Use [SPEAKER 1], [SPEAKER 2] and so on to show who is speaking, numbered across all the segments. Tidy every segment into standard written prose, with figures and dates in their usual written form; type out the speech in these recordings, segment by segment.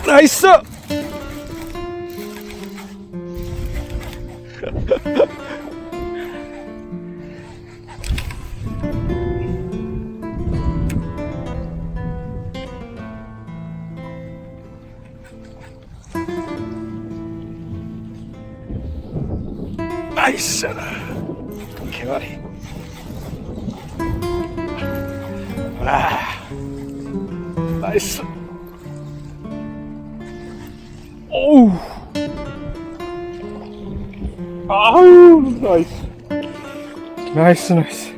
[SPEAKER 1] 나이스. 나이스. 개가리. 나이스. 오우. 아우, 나이스. 나이스, 나이스.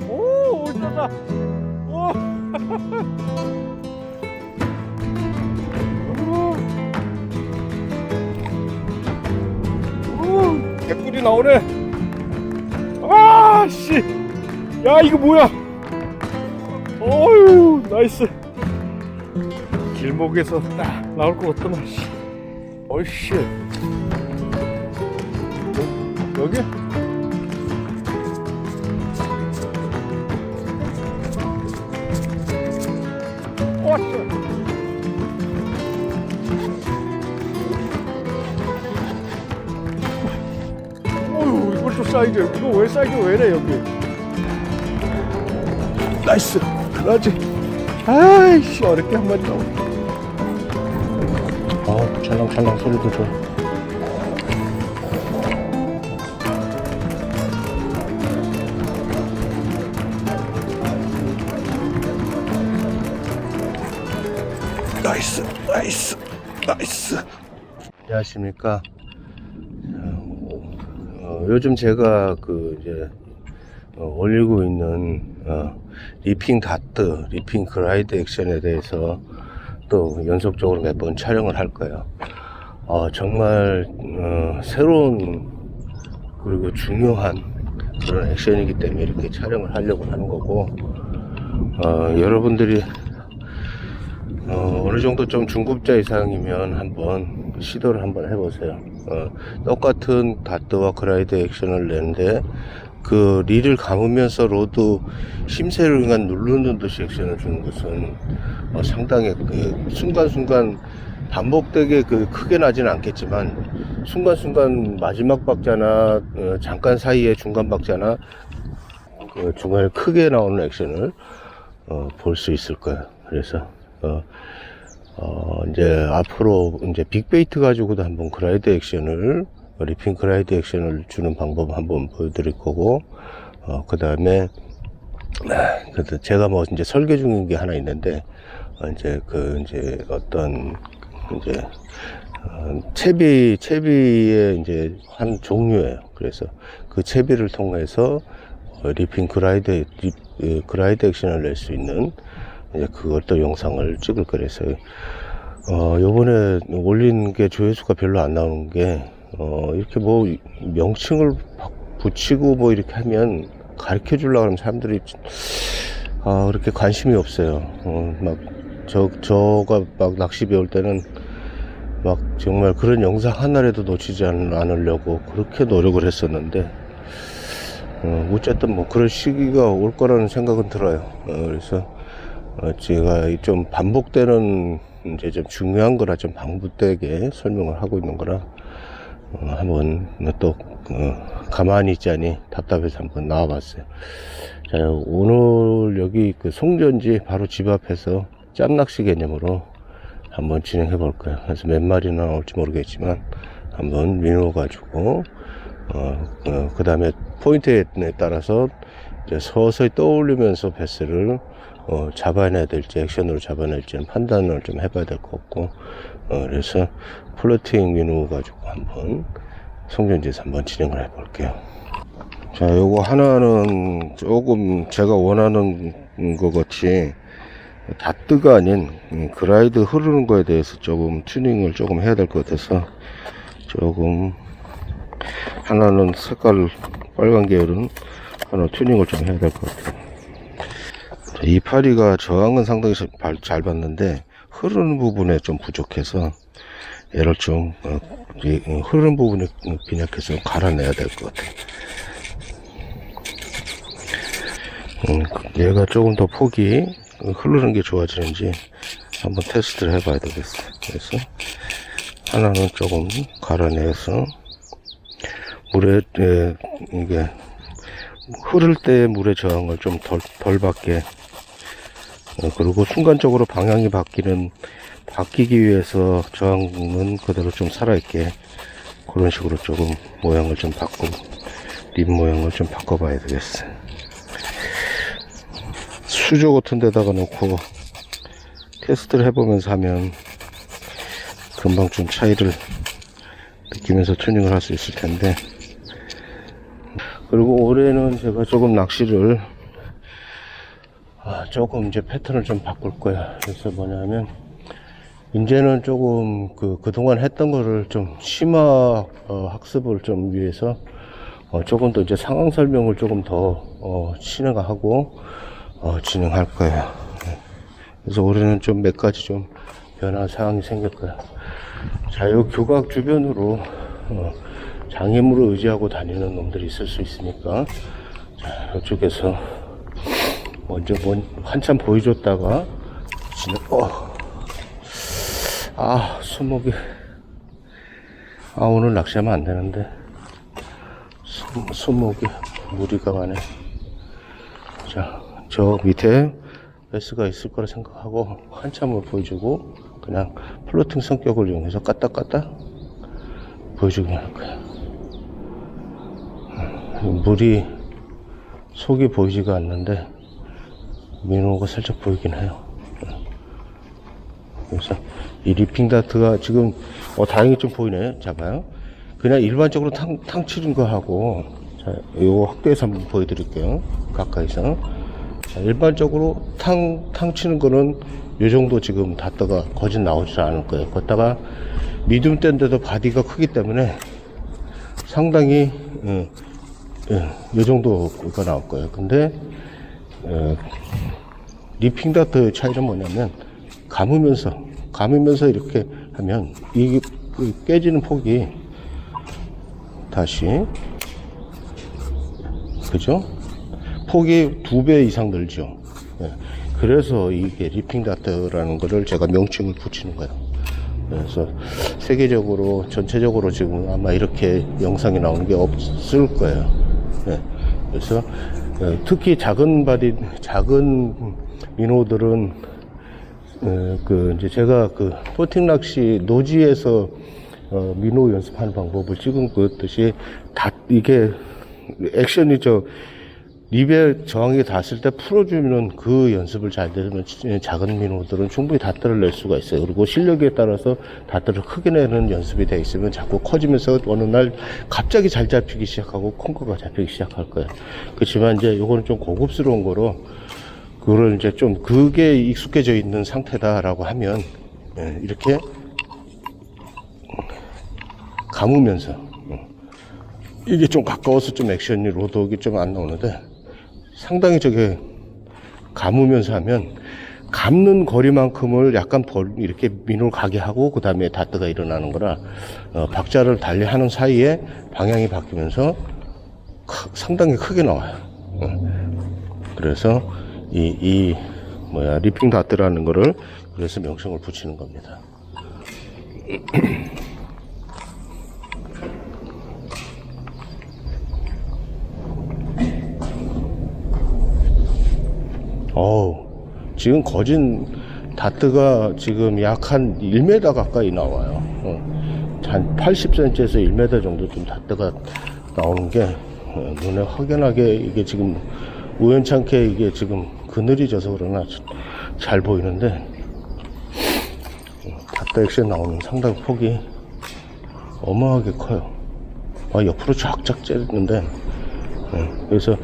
[SPEAKER 1] 오, 올라가. 오. 오, 개꿀이 나오네. 아, 씨. 야, 이거 뭐야? 어휴, 나이스. 길목에서 딱 나올 것 같더만. 씨. 어이씨. 여기? 왔어. 어휴, 이걸 또 사이즈. 이거 왜 사이즈 왜래, 여기? 나이스. 그러지. 아이씨, 어렵게 한 마리 나오네. 찰랑찰랑 소리도 좋아. 나이스, 나이스, 나이스. 안녕하십니까. 요즘 제가 올리고 있는 리핑 다트, 리핑 그라이드 액션에 대해서 또 연속적으로 몇 번 촬영을 할 거예요. 정말 새로운 그리고 중요한 그런 액션이기 때문에 이렇게 촬영을 하려고 하는 거고, 여러분들이 어느 정도 좀 중급자 이상이면 한번 시도를 한번 해보세요. 똑같은 다트와 그라이드 액션을 내는데 그 릴을 감으면서 로드 심세를 누르는 듯이 액션을 주는 것은 상당히 그 순간순간 반복되게 크게 나지는 않겠지만 순간순간 마지막 박자나 잠깐 사이에 중간 박자나 그 중간에 크게 나오는 액션을 볼 수 있을 거예요. 그래서 이제 앞으로 이제 빅베이트 가지고도 한번 그라이드 액션을 리핑 그라이드 액션을 주는 방법 한번 보여드릴 거고, 그 다음에 제가 뭐 이제 설계 중인 게 하나 있는데 이제 어떤 이제 채비의 이제 한 종류예요. 그래서 그 채비를 통해서 리핑 그라이드 액션을 낼 수 있는 이제 그것도 영상을 찍을 거라서요. 요번에 올린 게 조회수가 별로 안 나오는 게 이렇게 뭐 명칭을 붙이고 뭐 이렇게 하면 가르쳐 주려고 하면 사람들이 그렇게 관심이 없어요. 저가 막 낚시 배울 때는 막 정말 그런 영상 하나라도 놓치지 않으려고 그렇게 노력을 했었는데, 어쨌든 뭐 그런 시기가 올 거라는 생각은 들어요. 그래서 제가 좀 반복되는 이제 좀 중요한 거라 좀 반복되게 설명을 하고 있는 거라 한번 또 가만히 있자니 답답해서 한번 나와봤어요. 자, 오늘 여기 그 송전지 바로 집 앞에서 짬낚시 개념으로 한번 진행해 볼 거예요. 그래서 몇 마리나 나올지 모르겠지만 한번 민어 가지고 그 다음에 포인트에 따라서 이제 서서히 떠올리면서 베스를 잡아내야 될지 액션으로 잡아낼지는 판단을 좀 해봐야 될 것 같고, 그래서 플로팅 민어 가지고 한번 송전지에서 한번 진행을 해 볼게요. 자, 요거 하나는 조금 제가 원하는 것 같이 다트가 아닌 그라이드 흐르는 거에 대해서 조금 튜닝을 조금 해야 될 것 같아서 조금 하나는 색깔 빨간 계열은 하나 튜닝을 좀 해야 될 것 같아요. 이파리가 저항은 상당히 잘 받는데 흐르는 부분에 좀 부족해서 얘를 좀 흐르는 부분에 빈약해서 갈아내야 될 것 같아요. 얘가 조금 더 폭이 흐르는 게 좋아지는지 한번 테스트를 해봐야 되겠어요. 그래서 하나는 조금 갈아내서 물에 이게 흐를 때 물의 저항을 좀 덜 받게, 그리고 순간적으로 방향이 바뀌기 위해서 저항은 그대로 좀 살아있게 그런 식으로 조금 모양을 좀 립 모양을 좀 바꿔봐야 되겠어요. 수조 같은 데다가 놓고 테스트를 해보면서 하면 금방 좀 차이를 느끼면서 튜닝을 할 수 있을 텐데, 그리고 올해는 제가 조금 낚시를 조금 이제 패턴을 좀 바꿀 거야. 그래서 뭐냐면 이제는 조금 그동안 했던 거를 좀 심화 학습을 좀 위해서 조금 더 이제 상황 설명을 조금 더 진행하고 진행할 거예요. 그래서 올해는 좀 몇 가지 좀 변화 사항이 생길 거야. 자, 요 교각 주변으로 장애물을 의지하고 다니는 놈들이 있을 수 있으니까, 자, 이쪽에서 먼저 한참 보여줬다가 손목이 오늘 낚시하면 안 되는데 손목이 무리가 가네. 자, 저 밑에 베스가 있을 거라 생각하고 한참을 보여주고 그냥 플로팅 성격을 이용해서 까딱까딱 보여주기만 할 거야. 물이 속이 보이지가 않는데 민호가 살짝 보이긴 해요. 그래서 이 리핑 다트가 지금 다행히 좀 보이네. 잡아요. 그냥 일반적으로 탕 치는 거 하고, 자, 요거 확대해서 한번 보여드릴게요. 가까이서. 자, 일반적으로 탕 치는 거는 요 정도 지금 닿다가 거진 나오지 않을 거예요. 걷다가 미디움 때인데도 바디가 크기 때문에 상당히 요 정도가 나올 거예요. 근데 리핑 다트 차이는 뭐냐면 감으면서 이렇게 하면 이게 깨지는 폭이 다시, 그죠? 폭이 2배 이상 늘죠. 그래서 이게 리핑 다트라는 거를 제가 명칭을 붙이는 거예요. 그래서 세계적으로 전체적으로 지금 아마 이렇게 영상이 나오는 게 없을 거예요. 그래서 특히 작은 민호들은 이제 제가 포팅 낚시 노지에서 민호 연습하는 방법을 찍은 듯이 이게 액션이 립에 저항이 닿았을 때 풀어주면 그 연습을 잘 되면 작은 민호들은 충분히 다트를 낼 수가 있어요. 그리고 실력에 따라서 다트를 크게 내는 연습이 돼 있으면 자꾸 커지면서 어느 날 갑자기 잘 잡히기 시작하고 큰 거가 잡히기 시작할 거예요. 그렇지만 이제 요거는 좀 고급스러운 거로 그걸 이제 좀 그게 익숙해져 있는 상태다라고 하면 이렇게 감으면서 이게 좀 가까워서 좀 액션이 로드웍이 좀 안 나오는데 상당히 저게 감으면서 하면 감는 거리만큼을 약간 이렇게 민호를 가게 하고 그 다음에 다트가 일어나는 거라 박자를 달리 하는 사이에 방향이 바뀌면서 상당히 크게 나와요. 그래서 리핑 다트라는 거를 그래서 명칭을 붙이는 겁니다. 지금 거진 다트가 지금 약 한 1m 가까이 나와요. 한 80cm에서 1m 정도 좀 다트가 나오는 게 눈에 확연하게 이게 지금 우연찮게 이게 지금 그늘이 져서 그러나 잘 보이는데 다트 액션 나오는 상당히 폭이 어마하게 커요. 옆으로 쫙쫙 째는데 그래서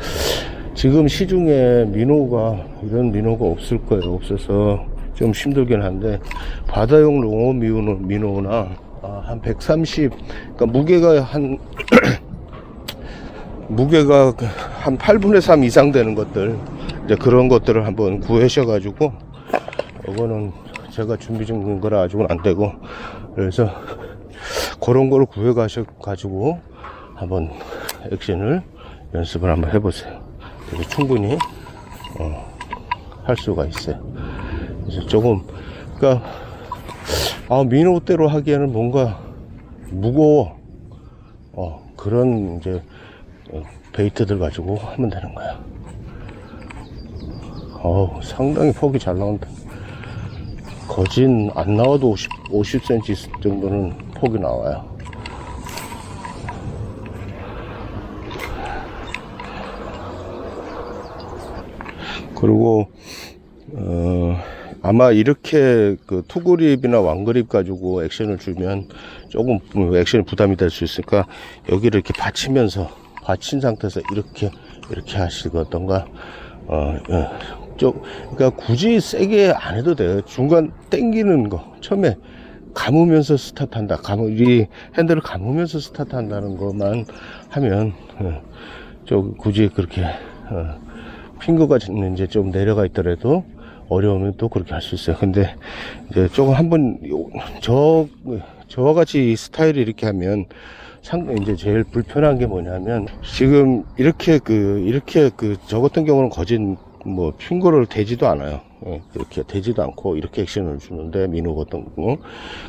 [SPEAKER 1] 지금 시중에 이런 민호가 없을 거예요. 없어서 좀 힘들긴 한데 바다용 롱어 민호나 한 130, 그러니까 무게가 한 무게가 한 8분의 3 이상 되는 것들, 이제 그런 것들을 한번 구하셔가지고, 이거는 제가 준비 중인 거라 아직은 안 되고, 그래서 그런 걸 구해가셔가지고 한번 액션을 연습을 한번 해보세요. 그래서 충분히 할 수가 있어요. 그래서 조금, 그러니까 민호대로 하기에는 뭔가 무거워. 그런 이제 베이트들 가지고 하면 되는 거야. 상당히 폭이 잘 나온다. 거진 안 나와도 50cm 정도는 폭이 나와요. 그리고 아마 이렇게 그 투그립이나 왕그립 가지고 액션을 주면 조금 액션이 부담이 될 수 있으니까 여기를 이렇게 받친 상태에서 이렇게 하시던가, 그러니까 굳이 세게 안 해도 돼요. 중간 당기는 거, 처음에 감으면서 스타트한다. 이 핸들을 감으면서 스타트한다는 것만 하면, 굳이 그렇게, 핑거가 이제 좀 내려가 있더라도 어려우면 또 그렇게 할 수 있어요. 근데 이제 조금 한번 저와 같이 이 스타일을 이렇게 하면 이제 제일 불편한 게 뭐냐면, 지금 이렇게 저 같은 경우는 거진 뭐 핑거를 대지도 않아요. 이렇게 대지도 않고 이렇게 액션을 주는데, 민호 같은 경우,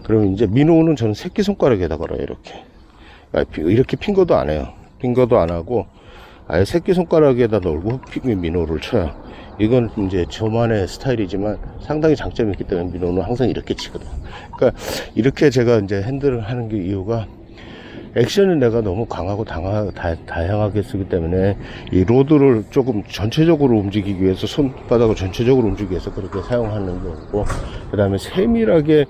[SPEAKER 1] 그러면 이제 민호는 저는 새끼손가락에다 걸어요. 이렇게 핑거도 안 해요. 핑거도 안 하고 아예 새끼손가락에다 넣고 민호를 쳐요. 이건 이제 저만의 스타일이지만 상당히 장점이 있기 때문에 민호는 항상 이렇게 치거든. 그러니까 이렇게 제가 이제 핸들을 하는 게 이유가, 액션은 내가 너무 강하고 다양하게 쓰기 때문에 이 로드를 조금 전체적으로 움직이기 위해서, 손바닥을 전체적으로 움직이기 위해서 그렇게 사용하는 거고, 그 다음에 세밀하게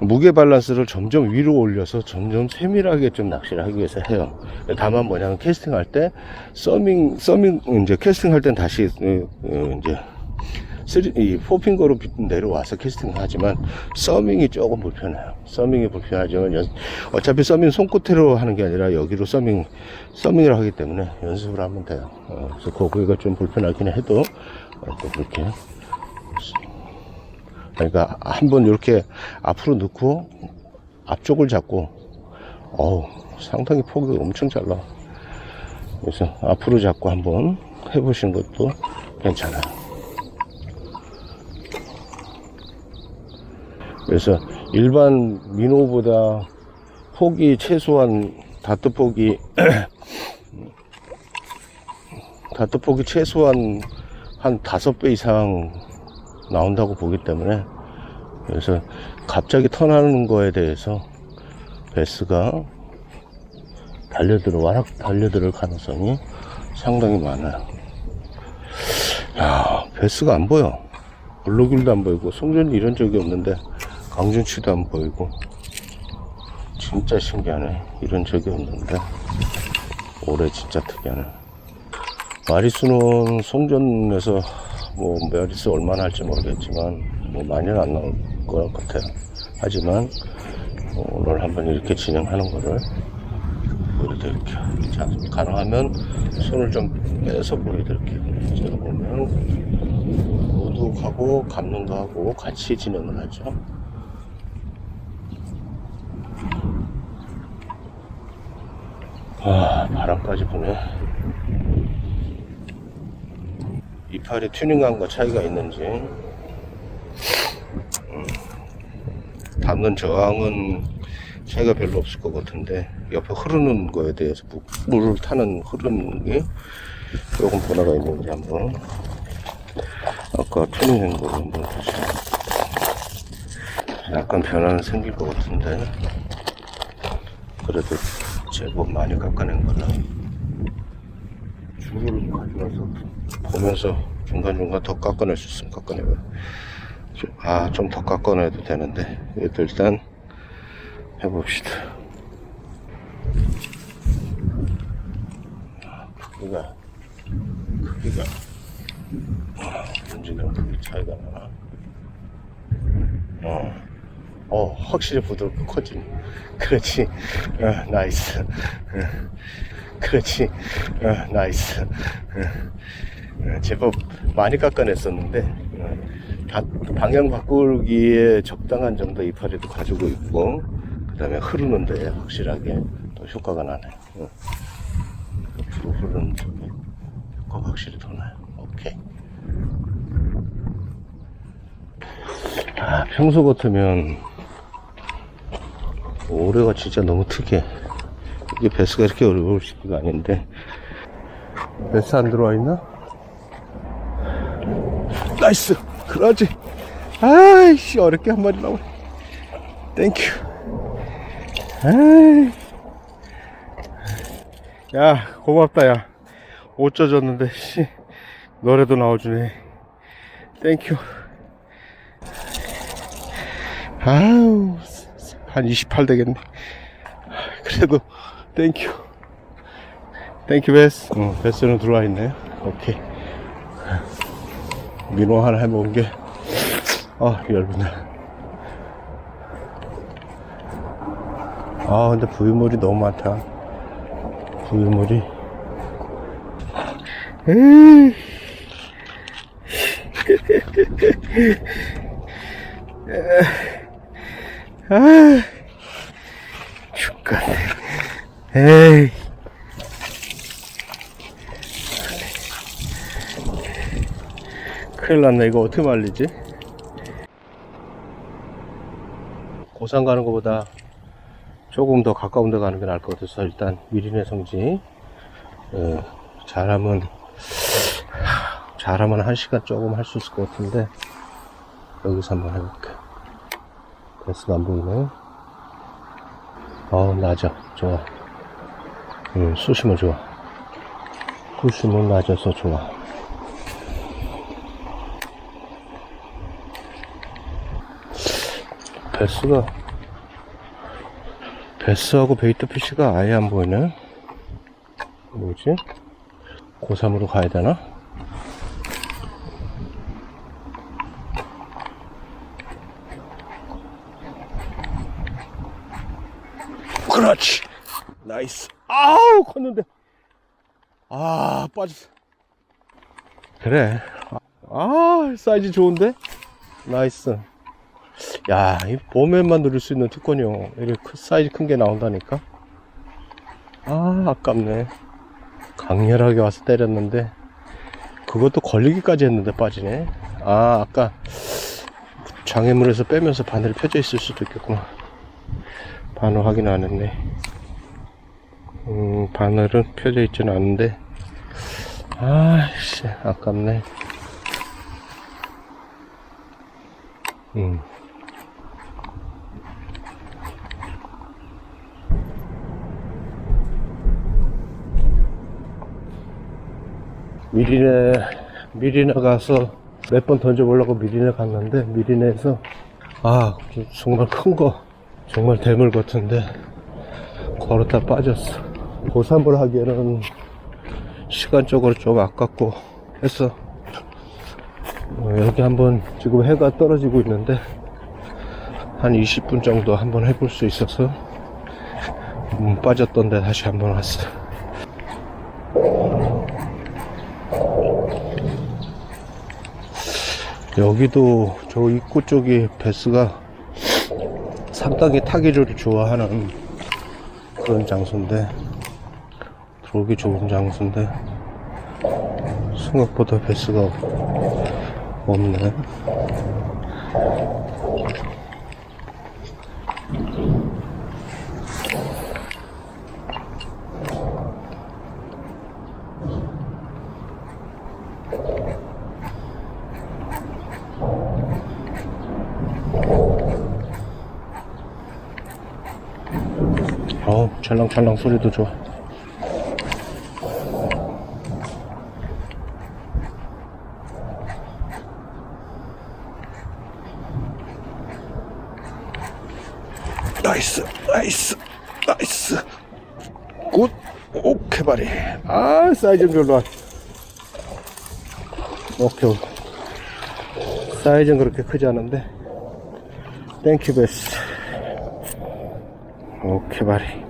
[SPEAKER 1] 무게 밸런스를 점점 위로 올려서 점점 세밀하게 좀 낚시를 하기 위해서 해요. 다만 뭐냐면, 캐스팅 할 때 이제 캐스팅 할 땐 다시 이제 이 포핑거로 내려와서 캐스팅을 하지만, 서밍이 조금 불편해요. 서밍이 불편하지만 어차피 서밍 손끝으로 하는 게 아니라 여기로 서밍을 하기 때문에 연습을 하면 돼요. 그래서 거기가 좀 불편하긴 해도 또 그렇게, 그러니까 한번 이렇게 앞으로 넣고 앞쪽을 잡고, 상당히 폭이 엄청 잘 나와. 그래서 앞으로 잡고 한번 해보시는 것도 괜찮아요. 그래서 일반 민호보다 폭이 최소한, 다트 폭이 최소한 한 5배 이상 나온다고 보기 때문에, 그래서 갑자기 턴하는 거에 대해서 베스가 와락 달려들 가능성이 상당히 많아요. 야, 베스가 안 보여. 블루길도 안 보이고, 송전이 이런 적이 없는데 강준치도 안 보이고, 진짜 신기하네. 이런 적이 없는데 올해 진짜 특이하네. 마리수는 송전에서 뭐 마리수 얼마나 할지 모르겠지만 뭐 많이는 안 나올 것 같아요. 하지만 오늘 한번 이렇게 진행하는 거를 보여드릴게요. 자, 가능하면 손을 좀 빼서 보여드릴게요. 제가 보면 노드하고 감는도 하고 같이 진행을 하죠. 바람까지 부네. 이파리 튜닝감과 차이가 있는지, 닿는 저항은 차이가 별로 없을 것 같은데, 옆에 흐르는 거에 대해서 물을 타는 흐름이 조금 변화가 있는지 한번, 아까 튜닝한 거 한번 보시죠. 약간 변화는 생길 것 같은데, 그래도 제법 많이 깎아낸 거라 줄을 가져와서 보면서 중간중간 더 깎아낼 수 있으면 깎아내고요. 좀 더 깎아내도 되는데, 일단 해봅시다. 크기가 움직이는 크기 차이가 나나. 확실히 부드럽고 커지네. 그렇지. 나이스. 그렇지. 나이스. 제법 많이 깎아냈었는데, 방향 바꾸기에 적당한 정도 이파리도 가지고 있고, 그 다음에 흐르는데 확실하게 또 효과가 나네. 옆으로 흐르는 쪽에 효과가 확실히 더 나요. 오케이. 평소 같으면 올해가 진짜 너무 특이해. 이게 베스가 이렇게 어려울 시기가 아닌데. 베스 안 들어와 있나? 나이스! 그러지! 아이씨, 어렵게 한 마리 나오네. 땡큐. 아이. 야, 고맙다, 야. 옷 젖었는데, 씨. 노래도 나와주네. 땡큐. 아우, 한 28 되겠네. 그래도, 땡큐. 땡큐, 베스. 베스는 들어와 있네요. 오케이. 민호 하나 해먹은 게, 열분해. 근데 부유물이 너무 많다. 부유물이. 에이. 죽겠네. 에이. 큰일 났네. 이거 어떻게 말리지? 고산 가는 것보다 조금 더 가까운 데 가는 게 나을 것 같아서 일단 미리네 성지 잘하면 1시간 조금 할 수 있을 것 같은데 여기서 한번 해볼게. 베스가 안 보이네. 낮아. 좋아. 쑤시면 좋아. 쑤시면 낮아서 좋아. 베스하고 베이트 피쉬가 아예 안 보이네. 뭐지? 고3으로 가야 되나? 그렇지! 나이스! 아우! 컸는데! 빠졌어. 그래. 사이즈 좋은데? 나이스. 야, 이 봄에만 누릴 수 있는 특권이요. 이렇게 사이즈 큰 게 나온다니까? 아깝네. 강렬하게 와서 때렸는데, 그것도 걸리기까지 했는데 빠지네. 아까 장애물에서 빼면서 바늘이 펴져 있을 수도 있겠구나. 바늘 확인 안 했네. 바늘은 펴져 있지는 않은데, 아이씨, 아깝네. 미리네 가서 몇 번 던져보려고 미리네 갔는데, 미리네에서, 정말 큰 거, 정말 대물 같은데, 걸었다 빠졌어. 고3을 하기에는 시간적으로 좀 아깝고 해서, 여기 한번 지금 해가 떨어지고 있는데, 한 20분 정도 한번 해볼 수 있어서, 빠졌던데 다시 한번 왔어. 여기도 저 입구 쪽에 베스가 상당히 타기를 좋아하는 그런 장소인데, 들어오기 좋은 장소인데 생각보다 베스가 없네. 찰랑찰랑 소리도 좋아. 나이스 굿. 오케이 바리. 사이즈는 별로 안. 오케이. 사이즈는 그렇게 크지 않은데 땡큐 베스. 오케이 바리.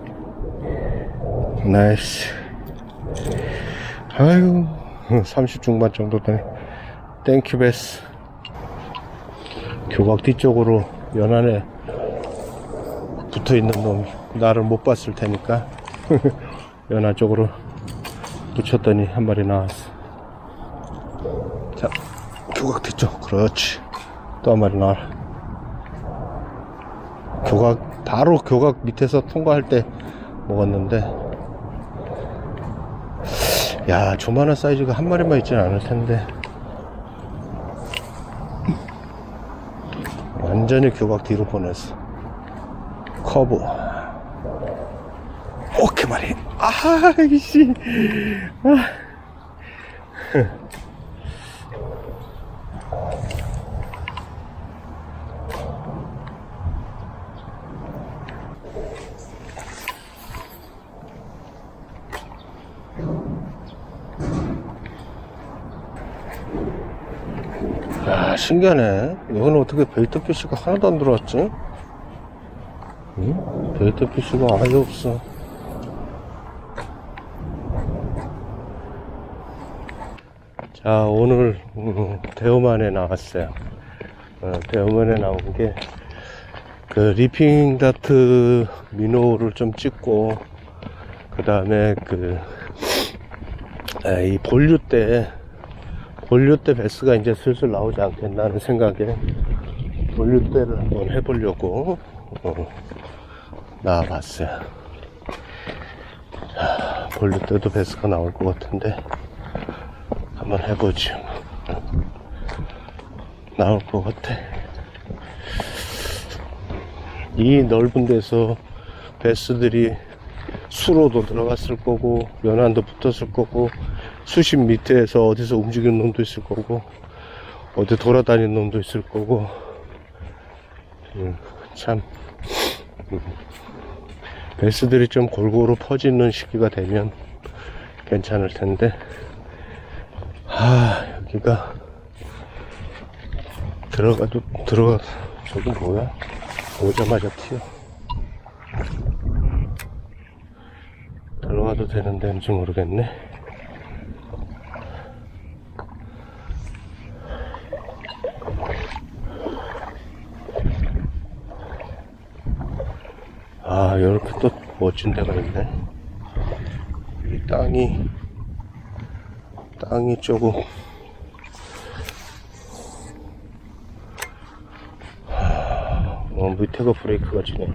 [SPEAKER 1] 나이스. 아유, 30 중반 정도 되네. 땡큐 베스. 교각 뒤쪽으로 연안에 붙어 있는 놈이 나를 못 봤을 테니까 연안 쪽으로 붙였더니 한 마리 나왔어. 자, 교각 뒤쪽. 그렇지. 또 한 마리 나와라. 교각, 바로 교각 밑에서 통과할 때 먹었는데, 야, 조만한 사이즈가 한 마리만 있지는 않을 텐데 완전히 교각 뒤로 보냈어. 커브. 오케이 말이. 아이씨. 야, 신기하네. 여기는 어떻게 베이터 피쉬가 하나도 안 들어왔지? 응? 베이터 피쉬가 아예 없어. 자, 오늘 대우만에 나왔어요. 대우만에 나온 게 그 리핑 다트 미노를 좀 찍고, 그 다음에 이 본류 때 베스가 이제 슬슬 나오지 않겠나 하는 생각에 본류 때를 한번 해보려고 나와봤어요. 자, 본류 때도 베스가 나올 것 같은데 한번 해보지. 나올 것 같아. 이 넓은 데서 베스들이 수로도 들어갔을 거고, 연안도 붙었을 거고, 수심 밑에서 어디서 움직이는 놈도 있을 거고, 어디 돌아다니는 놈도 있을 거고, 참 베스들이 좀 골고루 퍼지는 시기가 되면 괜찮을 텐데, 여기가 저기 뭐야? 오자마자 튀어. 들어가도 되는 데인지 모르겠네. 이렇게 또 멋진 데가 있네. 이 땅이 조금 밑에가 브레이크가 지네.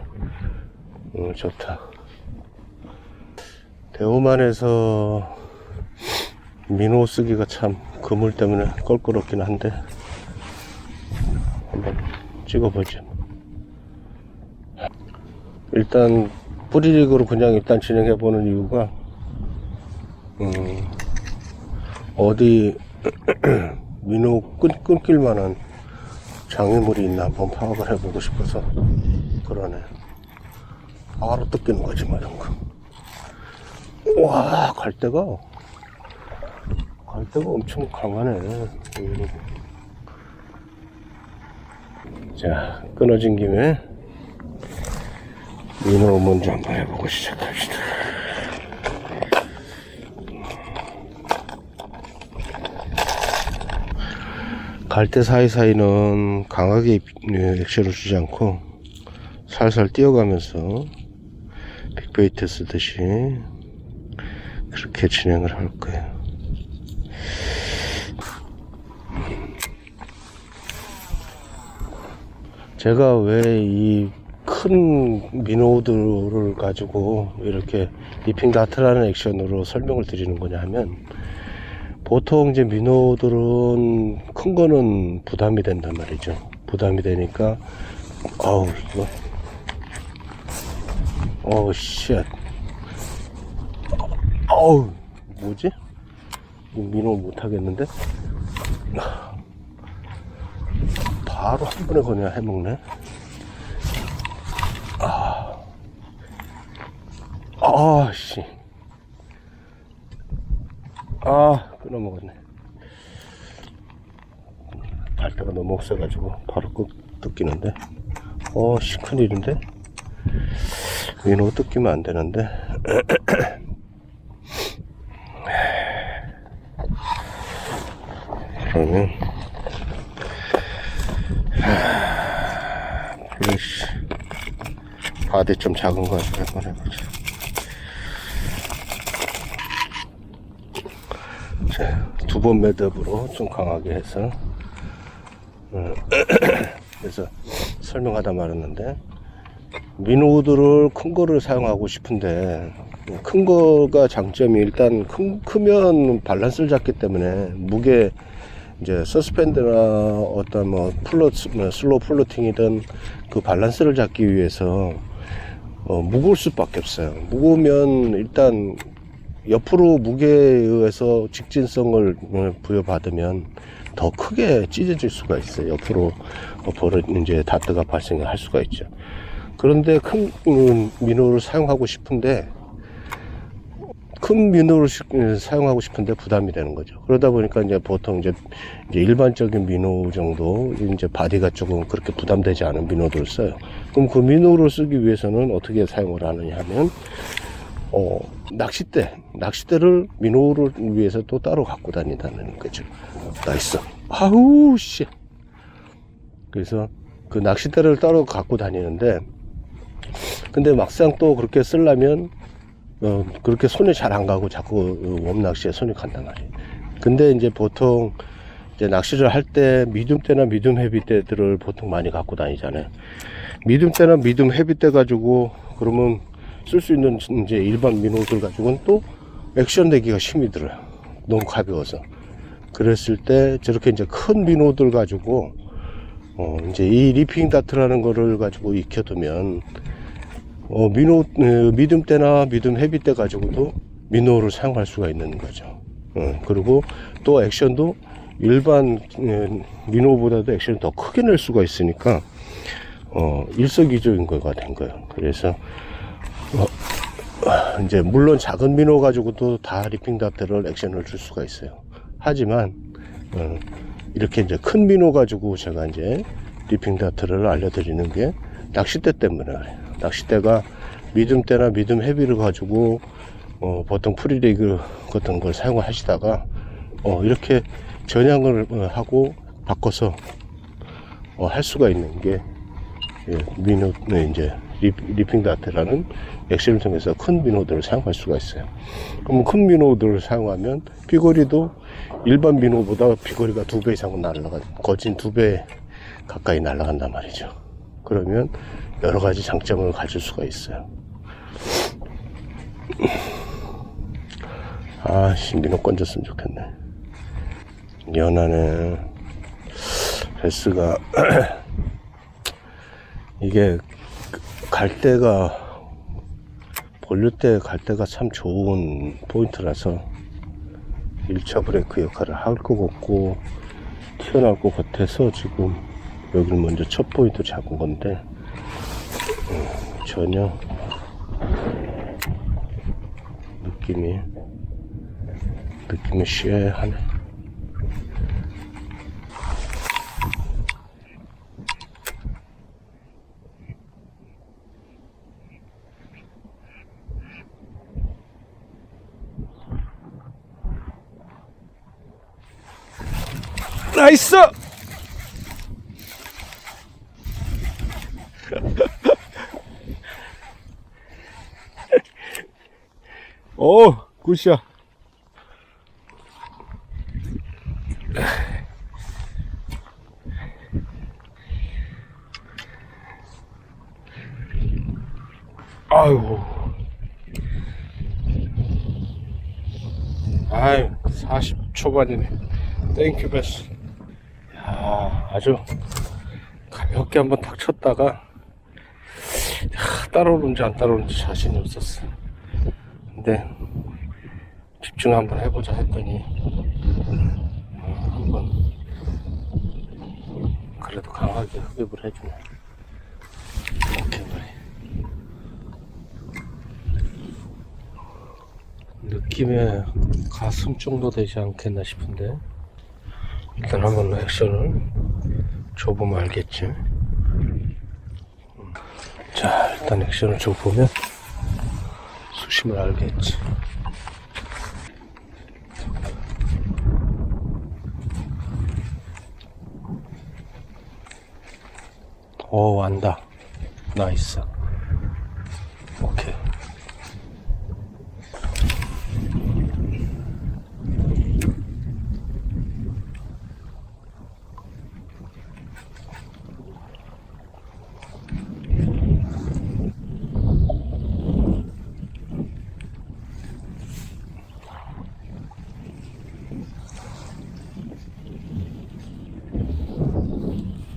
[SPEAKER 1] 좋다. 대우만에서 민호 쓰기가 참 그물 때문에 껄끄럽긴 한데 한번 찍어보죠. 일단 뿌리릭으로 그냥 일단 진행해보는 이유가 어디 민호 끊길 만한 장애물이 있나 한번 파악을 해보고 싶어서 그러네. 바로 뜯기는 거지 뭐 이런 거. 와, 갈대가 엄청 강하네. 자, 끊어진 김에 민호 먼저 한번 해보고 시작합시다. 갈대 사이사이는 강하게 액션을 주지 않고 살살 뛰어가면서 빅베이트 쓰듯이 그렇게 진행을 할 거예요. 제가 왜 이 큰 민호들을 가지고 이렇게 리핑 다트라는 액션으로 설명을 드리는 거냐 하면, 보통 이제 민호들은 큰 거는 부담이 된단 말이죠. 부담이 되니까 쉣. 뭐지? 민호 못 하겠는데? 바로 한 번에 그냥 해먹네. 씨. 끊어먹었네. 갈대가 너무 없어가지고 바로 뜯기는데. 큰일인데? 민호 뜯기면 안 되는데. 그러면 플래시 바디 좀 작은 거 한번 해보자. 자, 2번 매듭으로 좀 강하게 해서 그래서 설명하다 말았는데, 민호드를 큰 거를 사용하고 싶은데, 큰 거가 장점이 일단 크면 밸런스를 잡기 때문에 무게, 이제 서스펜드나 어떤 뭐 슬로우 플로팅이든 그 밸런스를 잡기 위해서 무거울 수밖에 없어요. 무거우면 일단 옆으로 무게에 의해서 직진성을 부여받으면 더 크게 찢어질 수가 있어요. 옆으로 이제 다트가 발생할 수가 있죠. 그런데 큰 민호를 사용하고 싶은데, 큰 민호를 사용하고 싶은데 부담이 되는 거죠. 그러다 보니까 이제 보통 이제 일반적인 민호 정도, 이제 바디가 조금 그렇게 부담되지 않은 민호들을 써요. 그럼 그 민호를 쓰기 위해서는 어떻게 사용을 하느냐 하면, 낚싯대를 민호를 위해서 또 따로 갖고 다닌다는 거죠. 나이스. 아우, 씨. 그래서 그 낚싯대를 따로 갖고 다니는데, 근데 막상 또 그렇게 쓰려면, 그렇게 손이 잘 안 가고 자꾸 웜낚시에 손이 간단 말이에요. 근데 이제 보통 이제 낚시를 할 때 미디움 때나 미디움 헤비 때들을 보통 많이 갖고 다니잖아요. 미디움 때나 미디움 헤비 때 가지고 그러면 쓸 수 있는 이제 일반 민호들 가지고는 또 액션 내기가 힘이 들어요. 너무 가벼워서. 그랬을 때 저렇게 이제 큰 민호들 가지고 이제 이 리핑 다트라는 거를 가지고 익혀두면 미디움 때나 미디움 헤비 때 가지고도 민호를 사용할 수가 있는 거죠. 그리고 또 액션도 일반 민호보다도 액션을 더 크게 낼 수가 있으니까 일석이조인 거가 된 거예요. 그래서 이제 물론 작은 민호 가지고도 다 리핑 다트를 액션을 줄 수가 있어요. 하지만 이렇게 이제 큰 민호 가지고 제가 이제 리핑 다트를 알려드리는 게 낚싯대 때문에 그래요. 낚싯대가 미디움 때나 미디움 헤비를 가지고 보통 프리리그 같은 걸 사용하시다가 이렇게 전향을 하고 바꿔서 할 수가 있는 게 민호 이제 리핑 다트라는 액션을 통해서 큰 민호들을 사용할 수가 있어요. 그럼 큰 민호들을 사용하면 비거리도 일반 민호보다 비거리가 2배 이상은 거진 2배 가까이 날아간단 말이죠. 그러면 여러 가지 장점을 가질 수가 있어요. 민호 건졌으면 좋겠네. 연하네. 베스가 이게 볼릴 때 갈 때가 참 좋은 포인트라서 1차 브레이크 역할을 할 것 같고 튀어나올 것 같아서 지금 여기를 먼저 첫 포인트 잡은 건데 전혀 느낌이 시해하네. 나이스! 오, 굿샷. 아이고. 40 초반이네. 땡큐 베스. 아주 가볍게 한번 탁 쳤다가 따라오는지 안 따라오는지 자신이 없었어. 근데 집중 한번 해보자 했더니 한번 그래도 강하게 흡입을 해주네. 오케이 말이. 느낌에 가슴 정도 되지 않겠나 싶은데 일단 한번 액션을 줘보면 알겠지. 자, 일단 액션을 줘보면 수심을 알겠지. 오, 안다. 나이스. 오케이.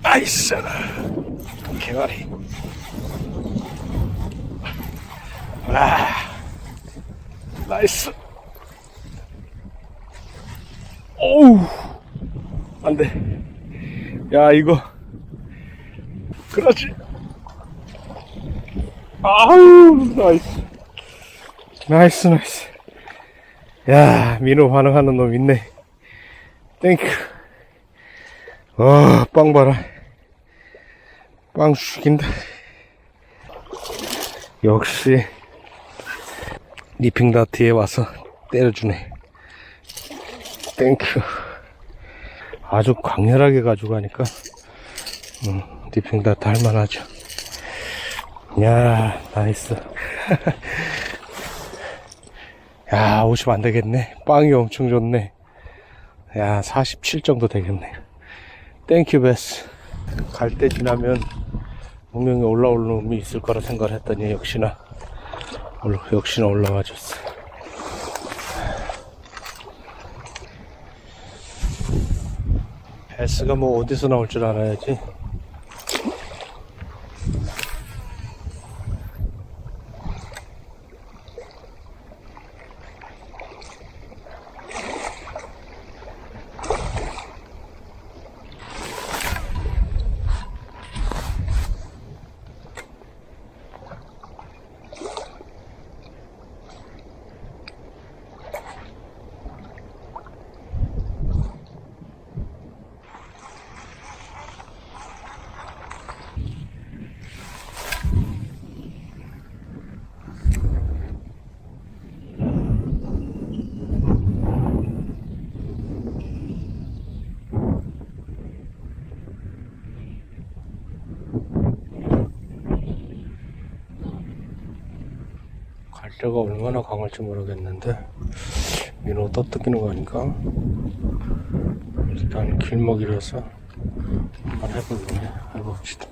[SPEAKER 1] 나이스. 개가리. 나이스. 오우, 안돼. 야, 이거 그렇지. 아우, 나이스. 나이스. 야, 민호 반응하는 놈 있네. 땡큐. 빵 봐라. 빵 죽인다. 역시 리핑다트에 와서 때려주네. 땡큐. 아주 강렬하게 가져가니까 리핑다트 할만하죠. 야, 나이스. 야, 50 안되겠네. 빵이 엄청 좋네. 야, 47 정도 되겠네. 땡큐 베스. 갈 때 지나면 분명히 올라올 놈이 있을 거라 생각을 했더니 역시나 올라와 줬어. 베스가 뭐 어디서 나올 줄 알아야지. 갈대가 얼마나 강할지 모르겠는데 민호 떠뜯기는 거니까 일단 길목이라서 한번 해봅시다.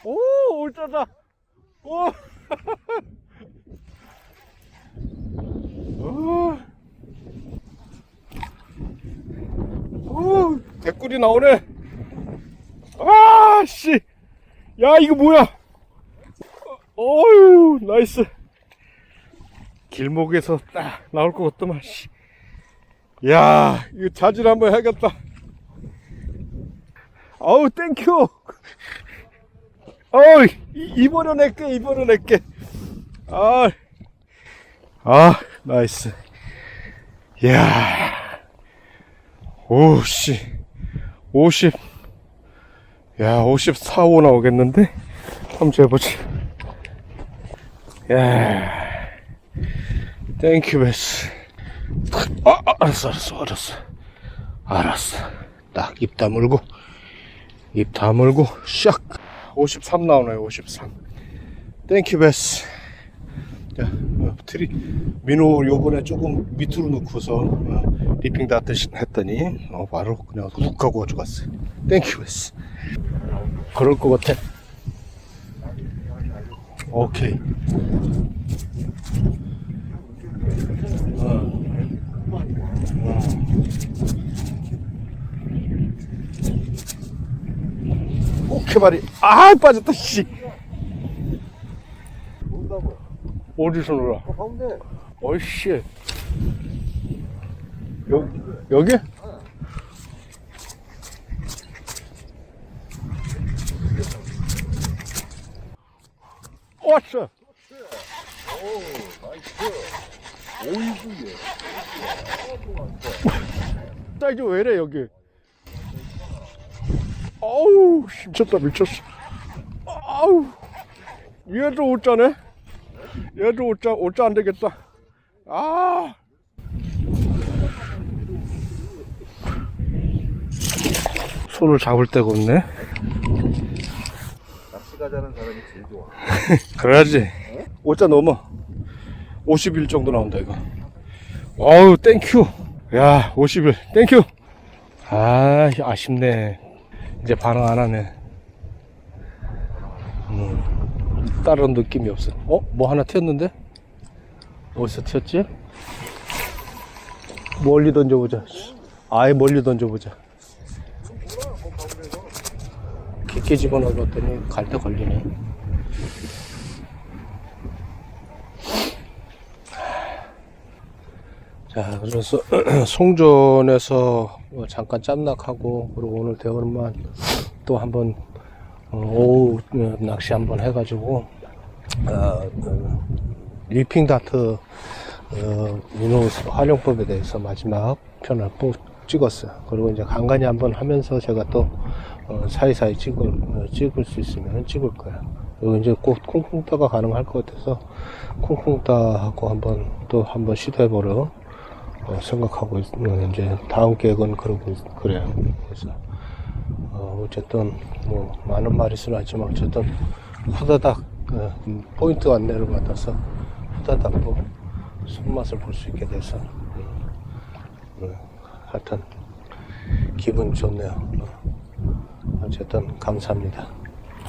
[SPEAKER 1] 오, 올짜다. 오. 오, 대꿀이 나오네. 아, 씨. 야, 이거 뭐야? 어유, 나이스. 길목에서 딱 나올 것 같더만, 씨. 야, 이거 자질 한번 해야겠다. 아우, 땡큐. 어이, 이버려낼게. 나이스. 이야, 오씨, 50, 야, 54, 5 나오겠는데? 한번 재보자. 야, 땡큐 베스. 알았어. 딱 입 다물고, 샥. 53 나오네요. 53. 땡큐 베스. 자, 민호 요번에 조금 밑으로 놓고서 리핑 다트 했더니 바로 그냥 훅 하고 가져갔어요. 땡큐 베스. 그럴 것 같아. 오케이. 오케이 말이. 빠졌다 씨. 어디서 놀아?
[SPEAKER 2] 가운데.
[SPEAKER 1] 어이씨. 여기? 왔어.
[SPEAKER 2] 오이구예.
[SPEAKER 1] 사이즈 왜래 여기? 아우 미쳤다 미쳤어. 아우 얘도 옷자네. 얘도 옷자 안 되겠다. 아. 손을 잡을 데가 없네.
[SPEAKER 2] 낚시 가자는 사람이 제일 좋아.
[SPEAKER 1] 그래야지. 옷자 넘어. 50일 정도 나온다 이거. 어우 땡큐. 야 50일 땡큐. 아 아쉽네. 이제 반응 안 하네. 다른 느낌이 없어. 뭐 하나 튀었는데? 어디서 튀었지? 멀리 던져보자. 아예 멀리 던져보자. 깊게 집어넣었더니 갈 때 걸리네. 자, 그래서 송전에서 잠깐 짬낚하고 그리고 오늘 대원만 또 한번 오후 낚시 한번 해가지고 리핑 다트 민호 활용법에 대해서 마지막 편을 찍었어요. 그리고 이제 간간히 한번 하면서 제가 또 사이사이 찍을 수 있으면 찍을 거예요. 그리고 이제 꼭 쿵쿵따가 가능할 것 같아서 쿵쿵따하고 한번 시도해보려 생각하고 이제 다음 계획은 그래요. 그래서 어쨌든 뭐 많은 말이 수하지만 어쨌든 후다닥 포인트 안내를 받아서 후다닥 또 손맛을 볼 수 있게 돼서 하여튼 기분 좋네요. 어쨌든 감사합니다.